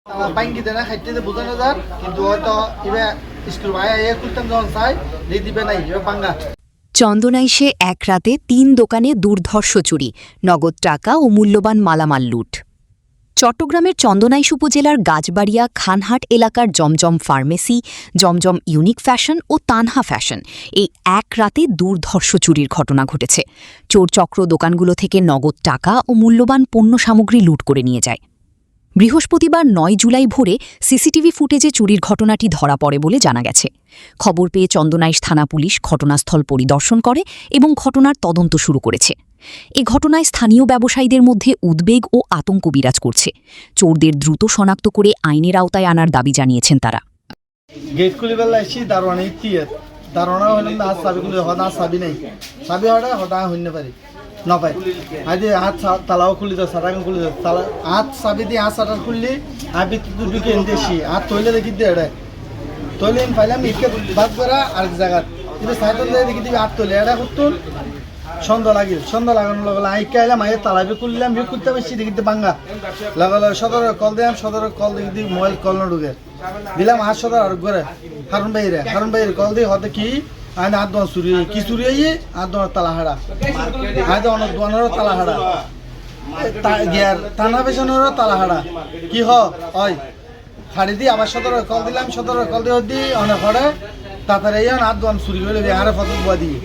বাইঙ্গি দেনা খাইতে বোঝানো যার কিন্তু হয়তো এবার স্কুল ভাইয়া করতাম যখন চাই দিয়ে দিবে নাই এবার বাঙ্গা। চন্দনাইশে এক রাতে ৩ দোকানে দুর্ধর্ষ চুরি, নগদ টাকা ও মূল্যবান মালামাল লুট। চট্টগ্রামের চন্দনাইশ উপজেলার গাছবাড়িয়া খানহাট এলাকার জমজম ফার্মেসি, জমজম ইউনিক ফ্যাশন ও তানহা ফ্যাশন এই এক রাতে দুর্ধর্ষ চুরির ঘটনা ঘটেছে। চোরচক্র দোকানগুলো থেকে নগদ টাকা ও মূল্যবান পণ্য সামগ্রী লুট করে নিয়ে যায়। বৃহস্পতিবার ৯ জুলাই ভোরে সিসিটিভি ফুটেজে চুরির ঘটনাটি ধরা পড়ে বলে জানা গেছে। খবর পেয়ে চন্দনাইশ থানা পুলিশ ঘটনাস্থল পরিদর্শন করে এবং ঘটনার তদন্ত শুরু করেছে। এ ঘটনায় স্থানীয় ব্যবসায়ীদের মধ্যে উদ্বেগ ও আতঙ্ক বিরাজ করছে। চোরদের দ্রুত শনাক্ত করে আইনের আওতায় আনার দাবি জানিয়েছেন তারা। গেট খুলে বেলা এসি দারোয়ানি ইতিয়ে দারোয়ানা হইলাম না, হাত চাবি খুলে হদা চাবি নাই, চাবি হওয়াটা হদা হইতে পারি নপাই আজ হাত তালাও খুলি দাও, সারা খুলি দাও, তালা হাত চাবি দিয়ে হাত সাটার খুললি আর বিদ্যুৎ ঢুকে এনে আসি হাত তৈলে দেখি দিয়ে এটা তৈলে পাইলাম ইটকে বাদ করা আরেক জায়গার কিন্তু সাইকেল দেখি দিবি হাত তৈলে এটা করতুন সন্ধ্যা লাগিল। সন্ধ্যা লাগানোর লগে আইকে আইলাম আইয়ে তালাবি খুললাম ইয়ে করতে পারছি দেখি বাঙ্গা লাগালো সদর কল দিলাম, সদর কল দেখি মোবাইল কল না ঢুকে দিলাম হাত সদর আর ঘরে হারুন বাইরে কল দিয়ে হতে কি আইন হাত দোয়ান চুরি কি চুরি হইয়ে হাত দোয়ার তালাহাড়া হাত অনেক দোয়ানেরও তালাহাড়া গিয়ার টানা পেছনেরও তালাহাড়া কি হয় হাড়ি দিয়ে আবার সদর কল দিলাম, সদর কল দিয়ে দি অনেক হরে তাড়াতাড়ি হাত দোয়ান চুরি করে হারে ফটো বুয়া দিয়ে